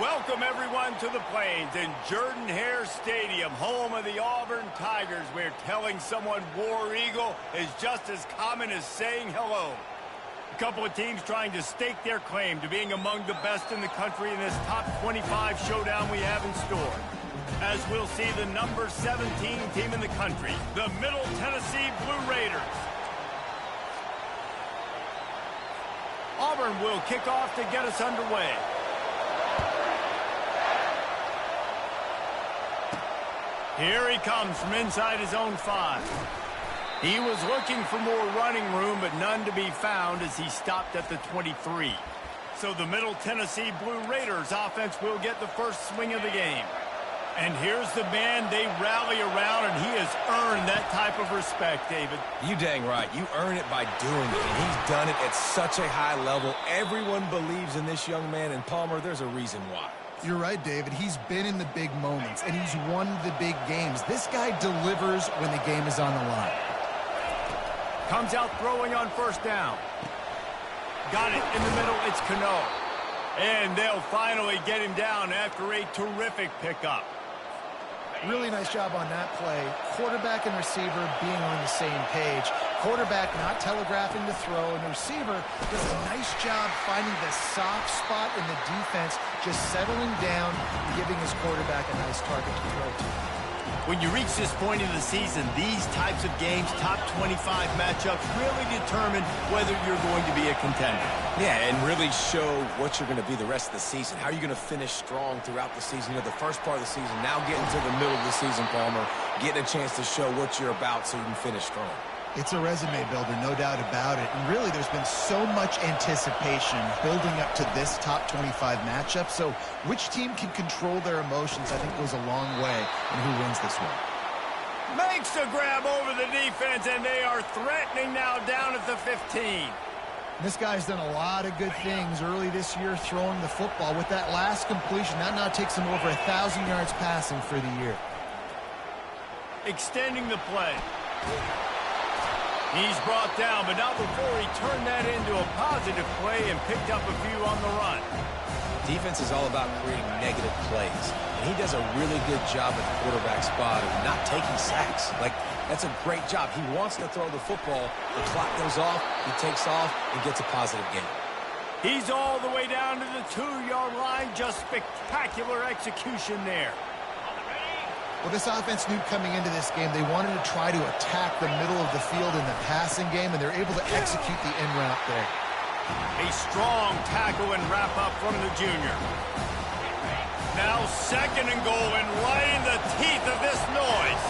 Welcome, everyone, to the Plains in Jordan-Hare Stadium, home of the Auburn Tigers, where telling someone War Eagle is just as common as saying hello. A couple of teams trying to stake their claim to being among the best in the country in this top 25 showdown we have in store. As we'll see the number 17 team in the country, the Middle Tennessee Blue Raiders. Auburn will kick off to get us underway. Here he comes from inside his own 5. He was looking for more running room, but none to be found as he stopped at the 23. So the Middle Tennessee Blue Raiders offense will get the first swing of the game. And here's the man they rally around, and he has earned that type of respect, David. You dang right. You earn it by doing it, and he's done it at such a high level. Everyone believes in this young man, and Palmer, there's a reason why. You're right, David. He's been in the big moments, and he's won the big games. This guy delivers when the game is on the line. Comes out throwing on first down. Got it in the middle. It's Cano. And they'll finally get him down after a terrific pickup. Really nice job on that play. Quarterback and receiver being on the same page. Quarterback not telegraphing the throw, and the receiver does a nice job finding the soft spot in the defense, just settling down and giving his quarterback a nice target to throw to. When you reach this point in the season, these types of games, top 25 matchups, really determine whether you're going to be a contender. Yeah, and really show what you're going to be the rest of the season. How are you going to finish strong throughout the season? You know, the first part of the season, now getting to the middle of the season, Palmer, getting a chance to show what you're about so you can finish strong. It's a resume builder, no doubt about it. And really, there's been so much anticipation building up to this top 25 matchup. So which team can control their emotions, I think, goes a long way in who wins this one. Makes a grab over the defense, and they are threatening now down at the 15. This guy's done a lot of good things early this year throwing the football. With that last completion, that now takes him over 1,000 yards passing for the year. Extending the play. He's brought down, but not before he turned that into a positive play and picked up a few on the run. Defense is all about creating negative plays, and he does a really good job at the quarterback spot of not taking sacks. Like, that's a great job. He wants to throw the football. The clock goes off, he takes off, and gets a positive gain. He's all the way down to the 2-yard line. Just spectacular execution there. Well, this offense knew coming into this game they wanted to try to attack the middle of the field in the passing game, and they're able to execute the in route there. A strong tackle and wrap up from the junior. Now 2nd and goal, and right in the teeth of this noise.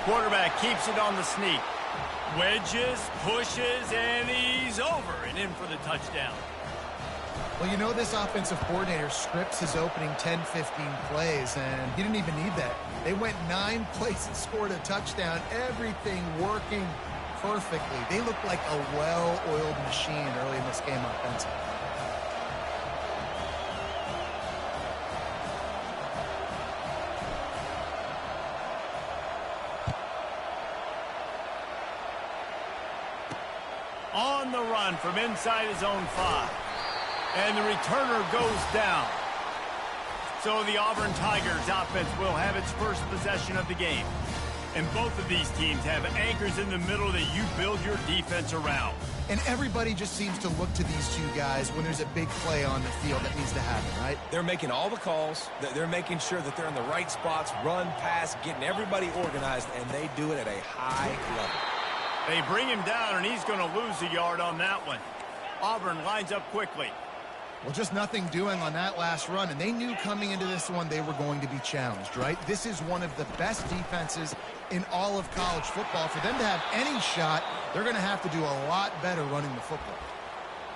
Quarterback keeps it on the sneak. Wedges, pushes, and he's over and in for the touchdown. Well, you know this offensive coordinator scripts his opening 10, 15 plays, and he didn't even need that. They went 9 plays and scored a touchdown, everything working perfectly. They look like a well-oiled machine early in this game offensively. On the run from inside his own 5. And the returner goes down. So the Auburn Tigers offense will have its first possession of the game. And both of these teams have anchors in the middle that you build your defense around. And everybody just seems to look to these two guys when there's a big play on the field that needs to happen, right? They're making all the calls. They're making sure that they're in the right spots, run, pass, getting everybody organized, and they do it at a high level. They bring him down, and he's going to lose a yard on that one. Auburn lines up quickly. Well, just nothing doing on that last run, and they knew coming into this one they were going to be challenged, right? This is one of the best defenses in all of college football. For them to have any shot, they're going to have to do a lot better running the football.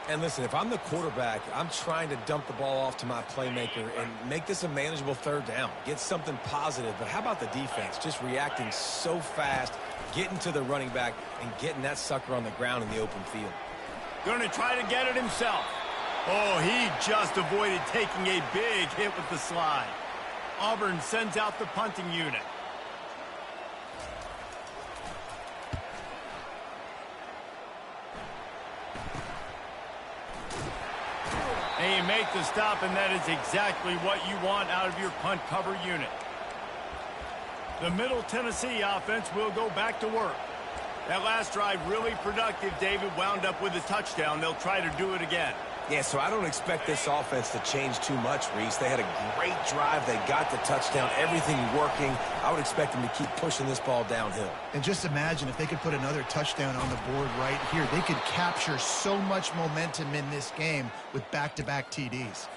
And listen, if I'm the quarterback, I'm trying to dump the ball off to my playmaker and make this a manageable 3rd down. Get something positive. But how about the defense? Just reacting so fast, getting to the running back, and getting that sucker on the ground in the open field. Going to try to get it himself. Oh, he just avoided taking a big hit with the slide. Auburn sends out the punting unit. And you make the stop, and that is exactly what you want out of your punt cover unit. The Middle Tennessee offense will go back to work. That last drive really productive. David wound up with a touchdown. They'll try to do it again. Yeah, so I don't expect this offense to change too much, Reese. They had a great drive. They got the touchdown, everything working. I would expect them to keep pushing this ball downhill. And just imagine if they could put another touchdown on the board right here. They could capture so much momentum in this game with back-to-back TDs.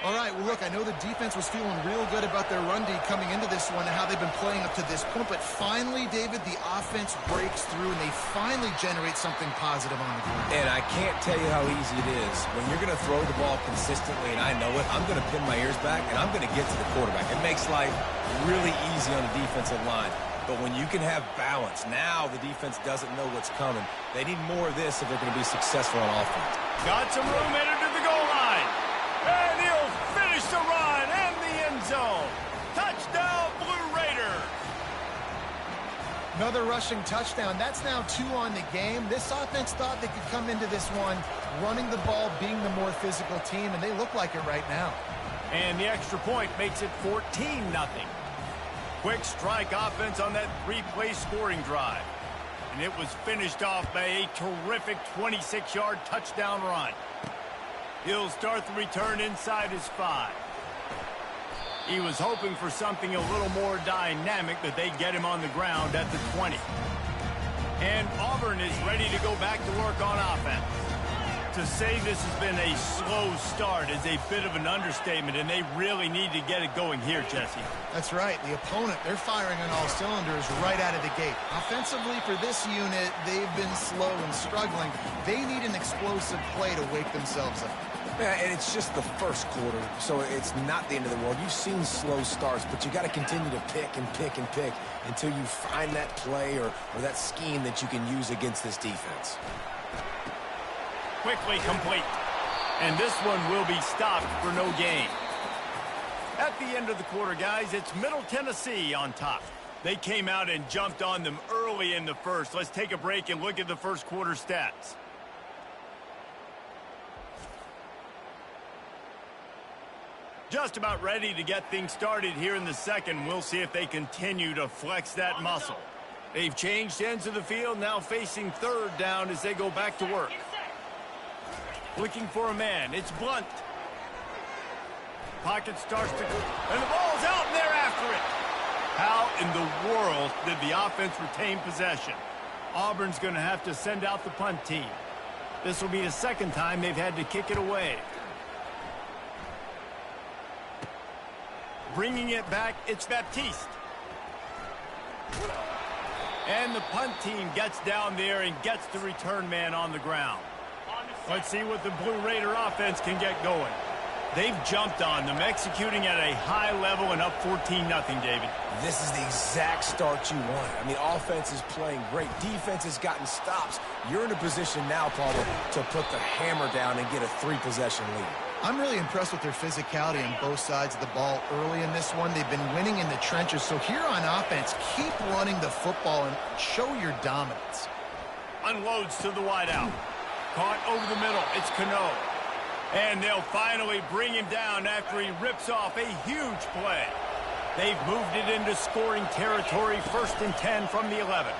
All right, well, look, I know the defense was feeling real good about their run D coming into this one and how they've been playing up to this point, but finally, David, the offense breaks through and they finally generate something positive on the ground. And I can't tell you how easy it is. When you're going to throw the ball consistently, and I know it, I'm going to pin my ears back, and I'm going to get to the quarterback. It makes life really easy on the defensive line. But when you can have balance, now the defense doesn't know what's coming. They need more of this if they're going to be successful on offense. Got some room headed to the goal line. And he'll finish the run and the end zone. Touchdown, Blue Raiders. Another rushing touchdown. That's now 2 on the game. This offense thought they could come into this one running the ball, being the more physical team, and they look like it right now. And the extra point makes it 14-0. Quick strike offense on that 3-play scoring drive. And it was finished off by a terrific 26-yard touchdown run. He'll start the return inside his 5. He was hoping for something a little more dynamic, but they get him on the ground at the 20. And Auburn is ready to go back to work on offense. To say this has been a slow start is a bit of an understatement, and they really need to get it going here, Jesse. That's right. The opponent, they're firing on all cylinders right out of the gate. Offensively for this unit, they've been slow and struggling. They need an explosive play to wake themselves up. Yeah, and it's just the first quarter, so it's not the end of the world. You've seen slow starts, but you got to continue to pick and pick and pick until you find that play or that scheme that you can use against this defense. Quickly complete. And this one will be stopped for no gain. At the end of the quarter, guys, it's Middle Tennessee on top. They came out and jumped on them early in the first. Let's take a break and look at the first quarter stats. Just about ready to get things started here in the second. We'll see if they continue to flex that muscle. They've changed ends of the field, now facing third down as they go back to work. Looking for a man. It's Blunt. Pocket starts to go, and the ball's out, and they're after it. How in the world did the offense retain possession? Auburn's going to have to send out the punt team. This will be the second time they've had to kick it away. Bringing it back, it's Baptiste. And the punt team gets down there and gets the return man on the ground. Let's see what the Blue Raider offense can get going. They've jumped on them, executing at a high level and up 14-0, David. This is the exact start you want. I mean, offense is playing great. Defense has gotten stops. You're in a position now, Paul, to put the hammer down and get a 3-possession lead. I'm really impressed with their physicality on both sides of the ball early in this one. They've been winning in the trenches. So here on offense, keep running the football and show your dominance. Unloads to the wideout. Caught over the middle. It's Cano. And they'll finally bring him down after he rips off a huge play. They've moved it into scoring territory, 1st and 10 from the 11.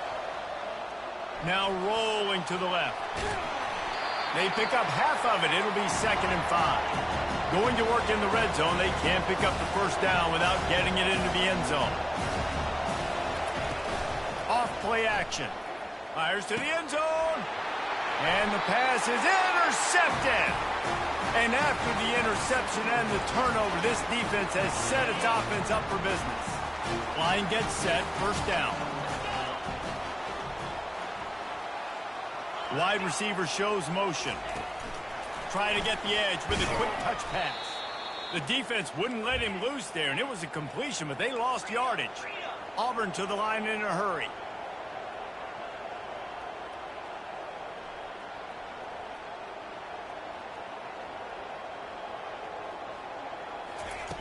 Now rolling to the left. They pick up half of it. It'll be 2nd and 5. Going to work in the red zone. They can't pick up the first down without getting it into the end zone. Off play action. Fires to the end zone. And the pass is intercepted. And after the interception and the turnover, this defense has set its offense up for business. Line gets set, 1st down. Wide receiver shows motion. Trying to get the edge with a quick touch pass. The defense wouldn't let him loose there, and it was a completion, but they lost yardage. Auburn to the line in a hurry.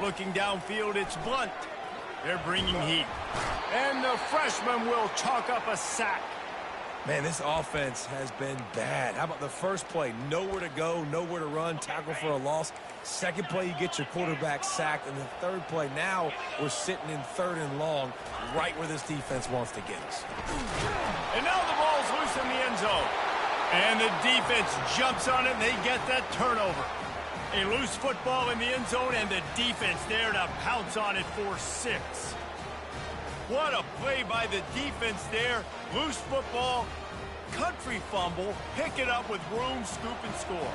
Looking downfield, it's Blunt. They're bringing heat. And the freshman will chalk up a sack. Man, this offense has been bad. How about the first play? Nowhere to go, nowhere to run, tackle for a loss. Second play, you get your quarterback sacked. And the third play, now we're sitting in 3rd and long, right where this defense wants to get us. And now the ball's loose in the end zone. And the defense jumps on it, and they get that turnover. A loose football in the end zone, and the defense there to pounce on it for 6. What a play by the defense there. Loose football, country fumble, pick it up with room, scoop, and score.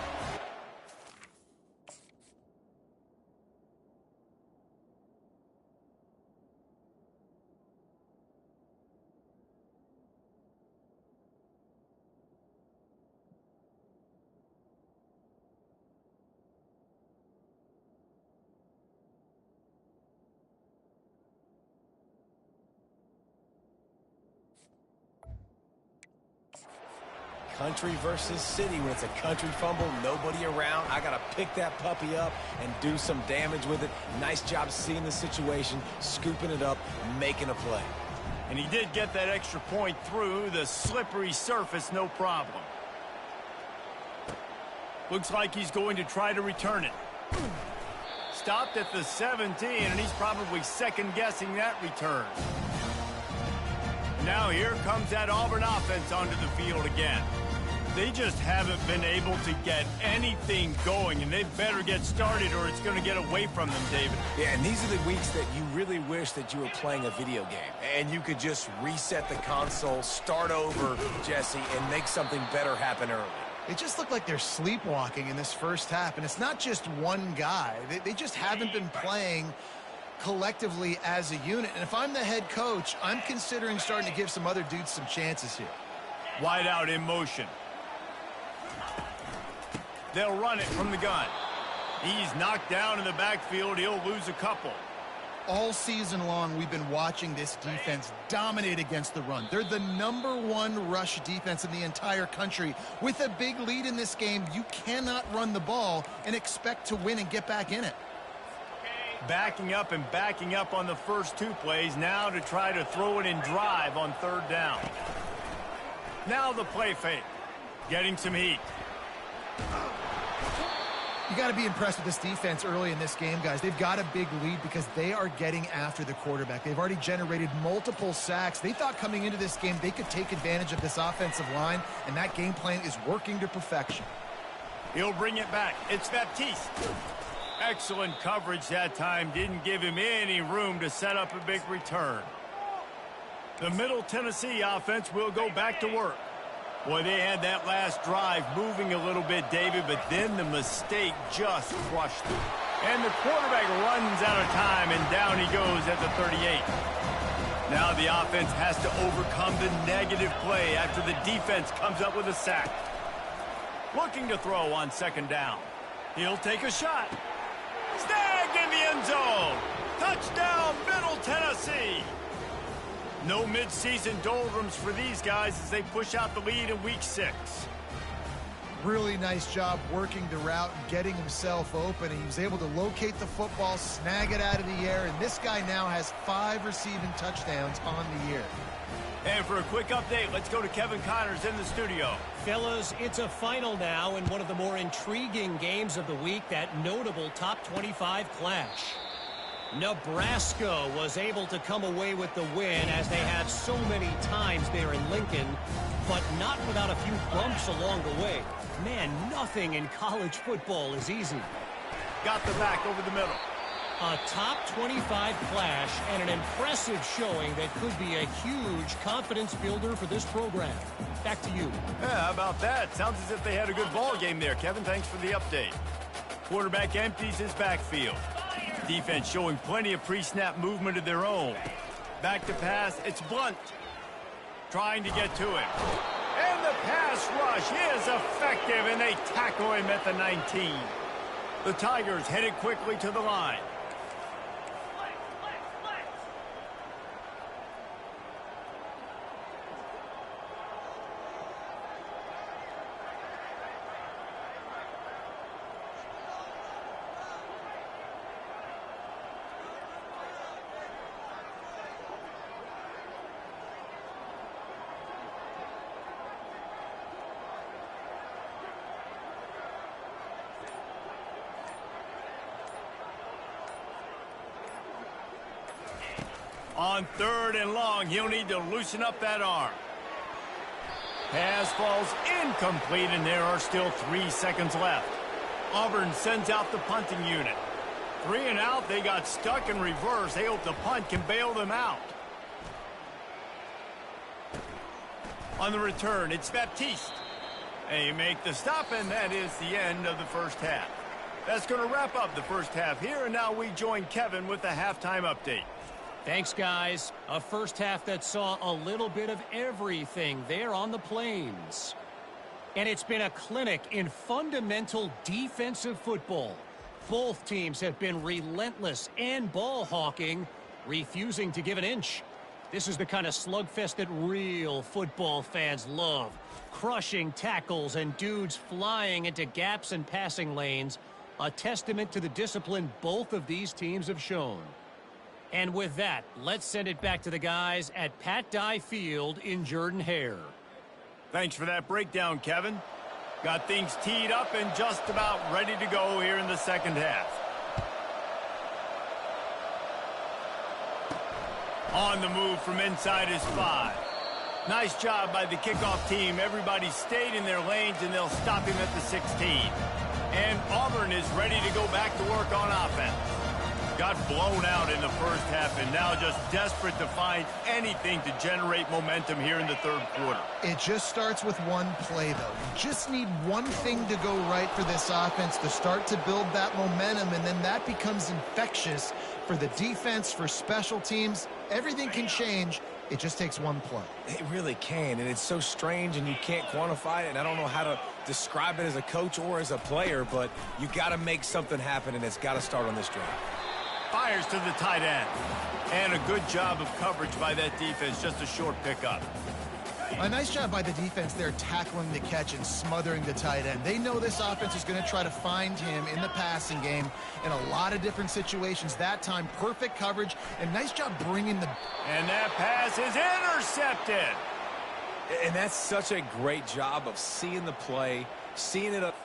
Country versus city. When it's a country fumble, nobody around, I got to pick that puppy up and do some damage with it. Nice job seeing the situation, scooping it up, making a play. And he did get that extra point through the slippery surface, no problem. Looks like he's going to try to return it. Stopped at the 17, and he's probably second-guessing that return. Now here comes that Auburn offense onto the field again. They just haven't been able to get anything going, and they better get started or it's going to get away from them, David. Yeah, and these are the weeks that you really wish that you were playing a video game, and you could just reset the console, start over, Jesse, and make something better happen early. It just looked like they're sleepwalking in this first half, and it's not just one guy. They just haven't been playing collectively as a unit. And if I'm the head coach, I'm considering starting to give some other dudes some chances here. Wide out in motion. They'll run it from the gun. He's knocked down in the backfield. He'll lose a couple. All season long, we've been watching this defense dominate against the run. They're the #1 rush defense in the entire country. With a big lead in this game, you cannot run the ball and expect to win and get back in it. Backing up and backing up on the first 2 plays, now to try to throw it and drive on 3rd down. Now the play fake, getting some heat. You got to be impressed with this defense early in this game, guys. They've got a big lead because they are getting after the quarterback. They've already generated multiple sacks. They thought coming into this game they could take advantage of this offensive line, and that game plan is working to perfection. He'll bring it back. It's Baptiste. Excellent coverage that time. Didn't give him any room to set up a big return. The Middle Tennessee offense will go back to work. Boy, they had that last drive moving a little bit, David, but then the mistake just crushed them. And the quarterback runs out of time, and down he goes at the 38. Now the offense has to overcome the negative play after the defense comes up with a sack. Looking to throw on 2nd down. He'll take a shot. Snagged in the end zone. Touchdown, Middle Tennessee. No midseason doldrums for these guys as they push out the lead in Week 6. Really nice job working the route and getting himself open. And he was able to locate the football, snag it out of the air, and this guy now has 5 receiving touchdowns on the year. And for a quick update, let's go to Kevin Connors in the studio. Fellas, it's a final now in one of the more intriguing games of the week, that notable top 25 clash. Nebraska was able to come away with the win, as they have so many times there in Lincoln, but not without a few bumps along the way. Man, nothing in college football is easy. Got the back over the middle. A top 25 clash and an impressive showing that could be a huge confidence builder for this program. Back to you. Yeah, how about that? Sounds as if they had a good ball game there, Kevin. Thanks for the update. Quarterback empties his backfield. Defense showing plenty of pre-snap movement of their own. Back to pass, it's Blunt. Trying to get to him. And the pass rush is effective, and they tackle him at the 19. The Tigers headed quickly to the line. On 3rd and long, he'll need to loosen up that arm. Pass falls incomplete, and there are still 3 seconds left. Auburn sends out the punting unit. 3 and out, they got stuck in reverse. They hope the punt can bail them out. On the return, it's Baptiste. They make the stop, and that is the end of the first half. That's going to wrap up the first half here, and now we join Kevin with the halftime update. Thanks, guys. A first half that saw a little bit of everything there on the Plains. And it's been a clinic in fundamental defensive football. Both teams have been relentless and ball hawking, refusing to give an inch. This is the kind of slugfest that real football fans love. Crushing tackles and dudes flying into gaps and passing lanes. A testament to the discipline both of these teams have shown. And with that, let's send it back to the guys at Pat Dye Field in Jordan-Hare. Thanks for that breakdown, Kevin. Got things teed up and just about ready to go here in the second half. On the move from inside is 5. Nice job by the kickoff team. Everybody stayed in their lanes, and they'll stop him at the 16. And Auburn is ready to go back to work on offense. Got blown out in the first half, and now just desperate to find anything to generate momentum here in the third quarter. It just starts with one play, though. You just need one thing to go right for this offense to start to build that momentum, and then that becomes infectious for the defense, for special teams. Everything can change. It just takes one play. It really can, and it's so strange, and you can't quantify it, and I don't know how to describe it as a coach or as a player, but you got to make something happen, and it's got to start on this drive. Fires to the tight end. And a good job of coverage by that defense. Just a short pickup. A nice job by the defense there tackling the catch and smothering the tight end. They know this offense is going to try to find him in the passing game in a lot of different situations. That time, perfect coverage and nice job bringing the... And that pass is intercepted. And that's such a great job of seeing the play, seeing it up.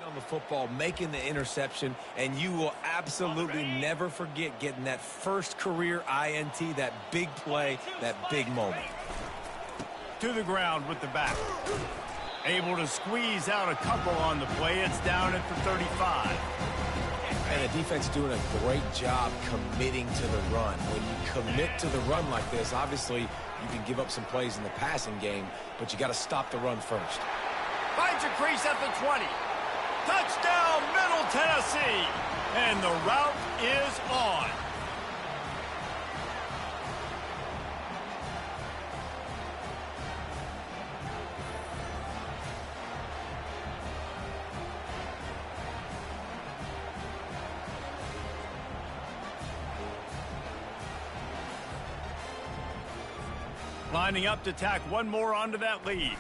On the football, making the interception, and you will absolutely never forget getting that first career INT, that big play, that big moment. To the ground with the back. Able to squeeze out a couple on the play. It's down at the 35. And the defense doing a great job committing to the run. When you commit to the run like this, obviously you can give up some plays in the passing game, but you got to stop the run first. Finds a crease at the 20. Touchdown, Middle Tennessee. And the route is on. Lining up to tack one more onto that lead.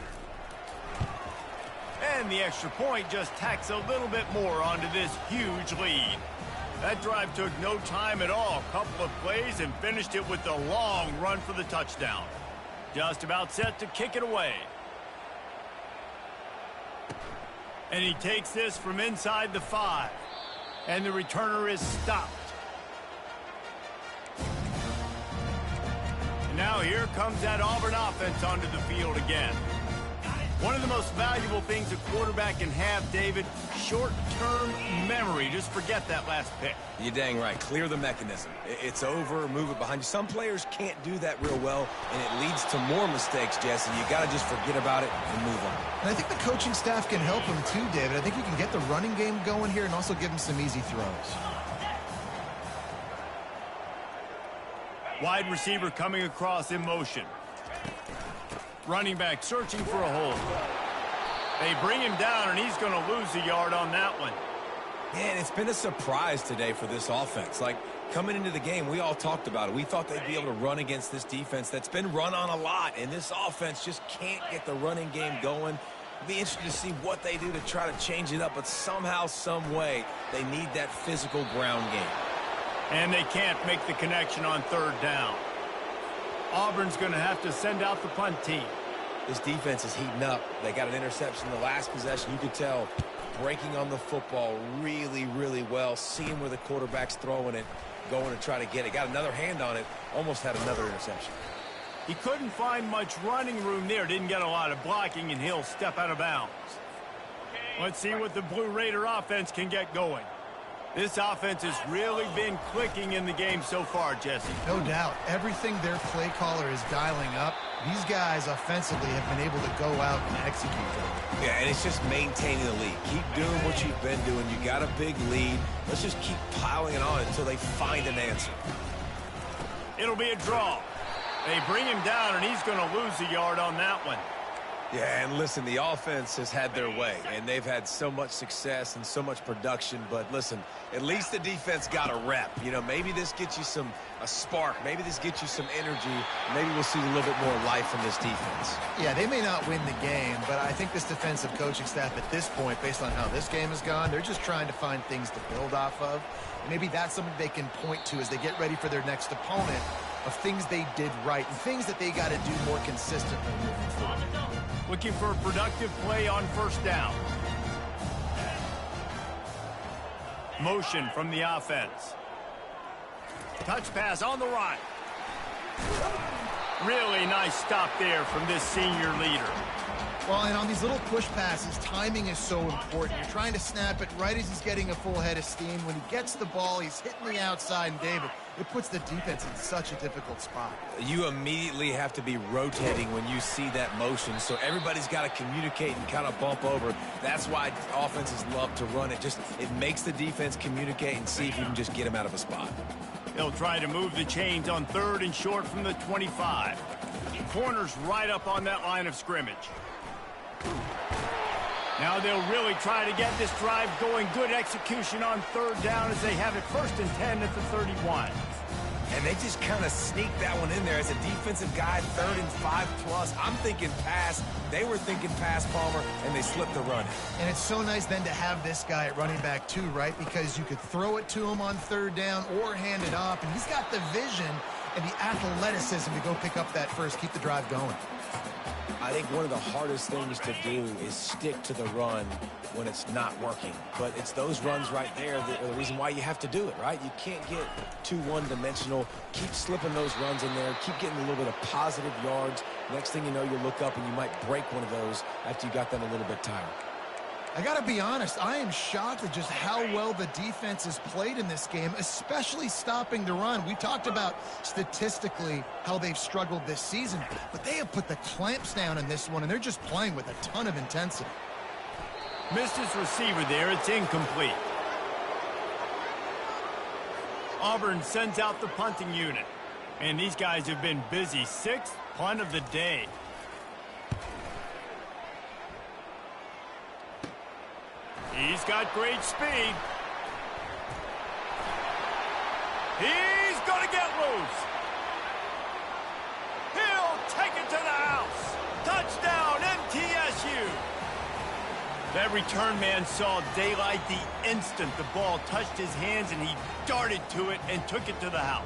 And the extra point just tacks a little bit more onto this huge lead. That drive took no time at all. Couple of plays and finished it with the long run for the touchdown. Just about set to kick it away. And he takes this from inside the 5. And the returner is stopped. And now here comes that Auburn offense onto the field again. One of the most valuable things a quarterback can have, David, short-term memory. Just forget that last pick. You're dang right. Clear the mechanism. It's over, move it behind you. Some players can't do that real well, and it leads to more mistakes, Jesse. You got to just forget about it and move on. And I think the coaching staff can help him too, David. I think you can get the running game going here and also give him some easy throws. Wide receiver coming across in motion. Running back searching for a hole. They bring him down, and he's going to lose a yard on that one. Man, it's been a surprise today for this offense. Like, coming into the game, we all talked about it. We thought they'd be able to run against this defense that's been run on a lot, and this offense just can't get the running game going. It'll be interesting to see what they do to try to change it up, but somehow, some way, they need that physical ground game. And they can't make the connection on third down. Auburn's going to have to send out the punt team. This defense is heating up. They got an interception in the last possession. You could tell breaking on the football really, really well, seeing where the quarterback's throwing it, going to try to get it. Got another hand on it, almost had another interception. He couldn't find much running room there. Didn't get a lot of blocking, and he'll step out of bounds. Let's see what the Blue Raider offense can get going. This offense has really been clicking in the game so far, Jesse. No doubt. Everything their play caller is dialing up, these guys offensively have been able to go out and execute them. Yeah, and it's just maintaining the lead. Keep doing what you've been doing. You got a big lead. Let's just keep piling it on until they find an answer. It'll be a draw. They bring him down, and he's going to lose a yard on that one. Yeah, and listen, the offense has had their way, and they've had so much success and so much production. But listen, at least the defense got a rep. You know, maybe this gets you a spark. Maybe this gets you some energy. Maybe we'll see a little bit more life from this defense. Yeah, they may not win the game, but I think this defensive coaching staff at this point, based on how this game has gone, they're just trying to find things to build off of. Maybe that's something they can point to as they get ready for their next opponent, of things they did right and things that they got to do more consistently moving forward. Looking for a productive play on first down. Motion from the offense. Touch pass on the right. Really nice stop there from this senior leader. Well, and on these little push passes, timing is so important. You're trying to snap it right as he's getting a full head of steam. When he gets the ball, he's hitting the outside, and David, it puts the defense in such a difficult spot. You immediately have to be rotating when you see that motion, so everybody's got to communicate and kind of bump over. That's why offenses love to run it. It makes the defense communicate and see if you can just get him out of a spot. They'll try to move the chains on third and short from the 25. Corners right up on that line of scrimmage. Now they'll really try to get this drive going. Good execution on third down as they have it 1st and 10 at the 31. And they just kind of sneaked that one in there as a defensive guy, 3rd and 5+. I'm thinking pass. They were thinking pass, Palmer, and they slipped the run. And it's so nice then to have this guy at running back too, right? Because you could throw it to him on third down or hand it off, and he's got the vision and the athleticism to go pick up that first, keep the drive going. I think one of the hardest things to do is stick to the run when it's not working. But it's those runs right there that are the reason why you have to do it, right? You can't get too one-dimensional. Keep slipping those runs in there. Keep getting a little bit of positive yards. Next thing you know, you look up and you might break one of those after you got them a little bit tired. I got to be honest, I am shocked at just how well the defense has played in this game, especially stopping the run. We talked about statistically how they've struggled this season, but they have put the clamps down in this one, and they're just playing with a ton of intensity. Missed his receiver there. It's incomplete. Auburn sends out the punting unit, and these guys have been busy. 6th punt of the day. He's got great speed. He's going to get loose. He'll take it to the house. Touchdown, MTSU. That return man saw daylight the instant the ball touched his hands, and he darted to it and took it to the house.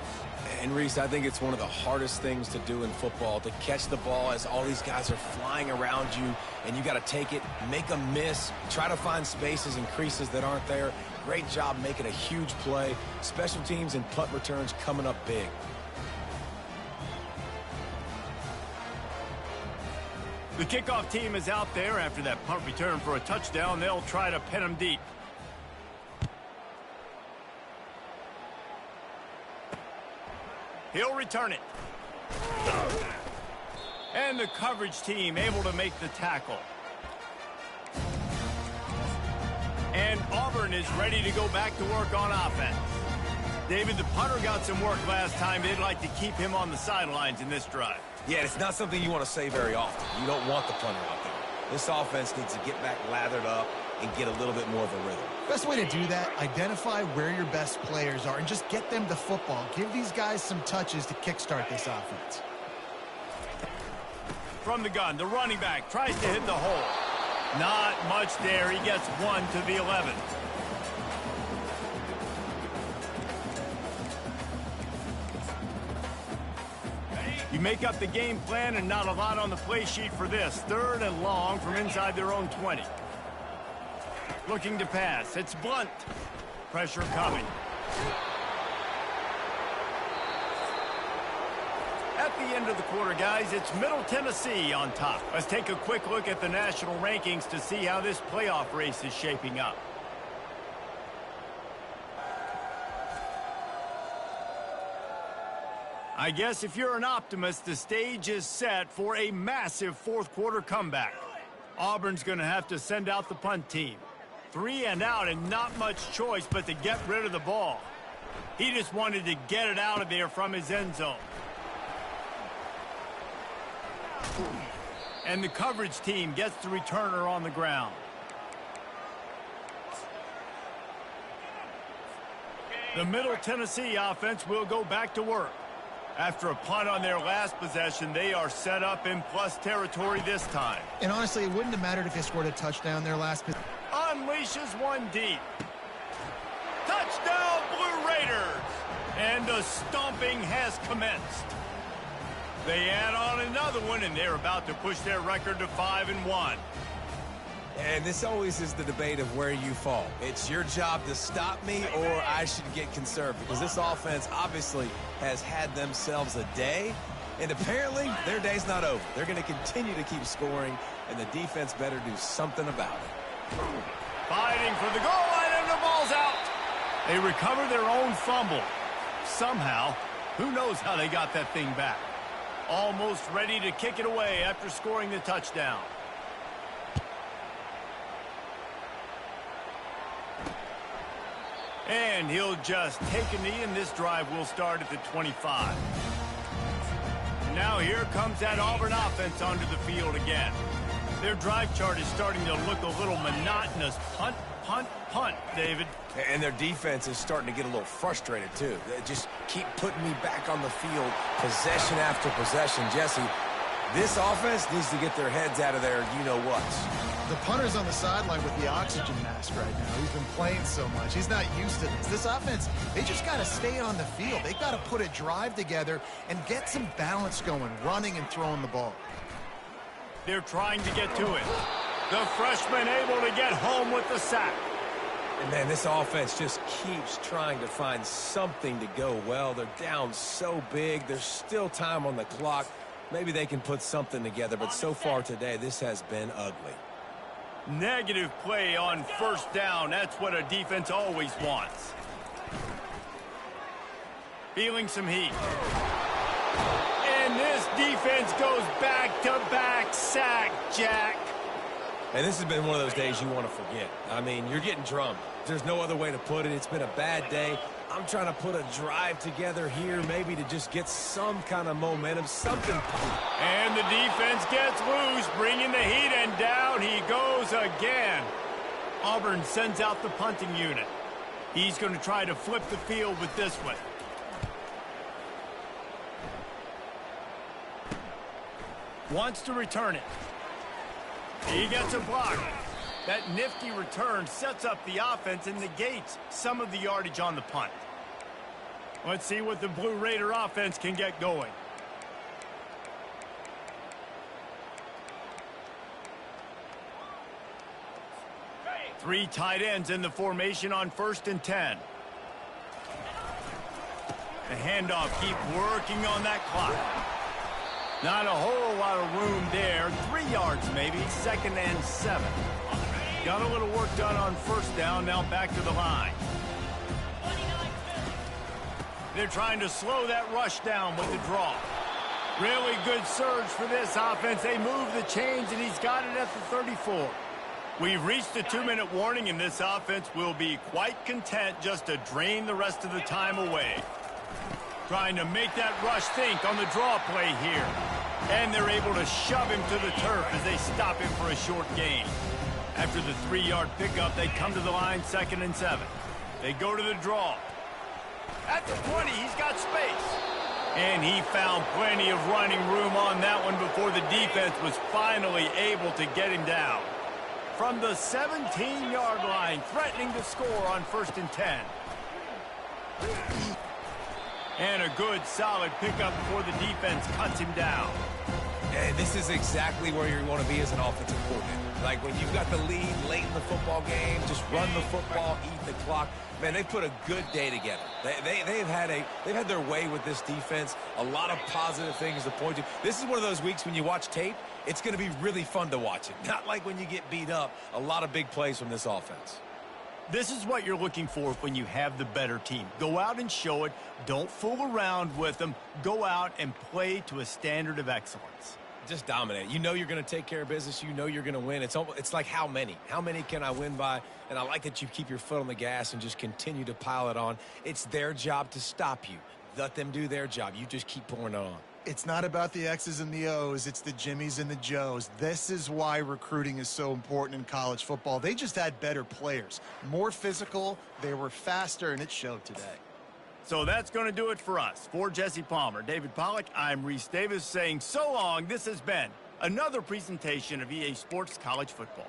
And, Reese, I think it's one of the hardest things to do in football, to catch the ball as all these guys are flying around you, and you got to take it, make a miss, try to find spaces and creases that aren't there. Great job making a huge play. Special teams and punt returns coming up big. The kickoff team is out there after that punt return for a touchdown. They'll try to pin him deep. He'll return it. And the coverage team able to make the tackle. And Auburn is ready to go back to work on offense. David, the punter got some work last time. They'd like to keep him on the sidelines in this drive. Yeah, it's not something you want to say very often. You don't want the punter out there. This offense needs to get back lathered up and get a little bit more of a rhythm. Best way to do that, identify where your best players are and just get them the football. Give these guys some touches to kickstart this offense. From the gun, the running back tries to hit the hole. Not much there. He gets 1 to the 11. You make up the game plan and not a lot on the play sheet for this. 3rd and long from inside their own 20. Looking to pass. It's Blunt. Pressure coming. At the end of the quarter, guys, it's Middle Tennessee on top. Let's take a quick look at the national rankings to see how this playoff race is shaping up. I guess if you're an optimist, the stage is set for a massive fourth-quarter comeback. Auburn's going to have to send out the punt team. 3 and out and not much choice but to get rid of the ball. He just wanted to get it out of there from his end zone. And the coverage team gets the returner on the ground. The Middle Tennessee offense will go back to work. After a punt on their last possession, they are set up in plus territory this time. And honestly, it wouldn't have mattered if they scored a touchdown their last possession. Unleashes one deep. Touchdown, Blue Raiders! And the stomping has commenced. They add on another one, and they're about to push their record to 5-1. And this always is the debate of where you fall. It's your job to stop me or I should get conserved, because this offense obviously has had themselves a day, and apparently their day's not over. They're going to continue to keep scoring, and the defense better do something about it. Fighting for the goal line, and the ball's out. They recover their own fumble. Somehow, who knows how they got that thing back. Almost ready to kick it away after scoring the touchdown. And he'll just take a knee, and this drive will start at the 25. Now here comes that Auburn offense onto the field again. Their drive chart is starting to look a little monotonous. Punt, punt, punt, David. And their defense is starting to get a little frustrated, too. They just keep putting me back on the field, possession after possession. Jesse, this offense needs to get their heads out of their you-know-whats. The punter's on the sideline with the oxygen mask right now. He's been playing so much. He's not used to this. This offense, they just got to stay on the field. They got to put a drive together and get some balance going, running and throwing the ball. They're trying to get to it. The freshman able to get home with the sack. And, man, this offense just keeps trying to find something to go well. They're down so big. There's still time on the clock. Maybe they can put something together, but so far today, this has been ugly. Negative play on first down. That's what a defense always wants. Feeling some heat. And this defense goes back-to-back sack, Jack. And this has been one of those days you want to forget. I mean, you're getting drummed. There's no other way to put it. It's been a bad day. I'm trying to put a drive together here, maybe to just get some kind of momentum, something. And the defense gets loose, bringing the heat, and down he goes again. Auburn sends out the punting unit. He's going to try to flip the field with this one. Wants to return it. He gets a block. That nifty return sets up the offense and negates some of the yardage on the punt. Let's see what the Blue Raider offense can get going. Three tight ends in the formation on 1st and 10. The handoff, keep working on that clock. Not a whole lot of room there. 3 yards maybe, 2nd and 7. Got a little work done on first down, now back to the line. They're trying to slow that rush down with the draw. Really good surge for this offense. They move the chains, and he's got it at the 34. We've reached the 2-minute warning, and this offense will be quite content just to drain the rest of the time away. Trying to make that rush think on the draw play here. And they're able to shove him to the turf as they stop him for a short gain. After the 3-yard pickup, they come to the line 2nd and 7. They go to the draw. At the 20, he's got space. And he found plenty of running room on that one before the defense was finally able to get him down. From the 17-yard line, threatening to score on 1st and 10. And a good, solid pickup before the defense cuts him down. And this is exactly where you want to be as an offensive coordinator. Like when you've got the lead late in the football game, just run the football, eat the clock. Man, they've put a good day together. They've had their way with this defense. A lot of positive things to point to. This is one of those weeks when you watch tape, it's going to be really fun to watch it. Not like when you get beat up. A lot of big plays from this offense. This is what you're looking for when you have the better team. Go out and show it. Don't fool around with them. Go out and play to a standard of excellence. Just dominate. You know you're going to take care of business. You know you're going to win. It's like how many? How many can I win by? And I like that you keep your foot on the gas and just continue to pile it on. It's their job to stop you. Let them do their job. You just keep pouring it on. It's not about the X's and the O's. It's the Jimmies and the Joes. This is why recruiting is so important in college football. They just had better players, more physical. They were faster, and it showed today. So that's going to do it for us. For Jesse Palmer, David Pollack, I'm Reese Davis saying so long. This has been another presentation of EA Sports College Football.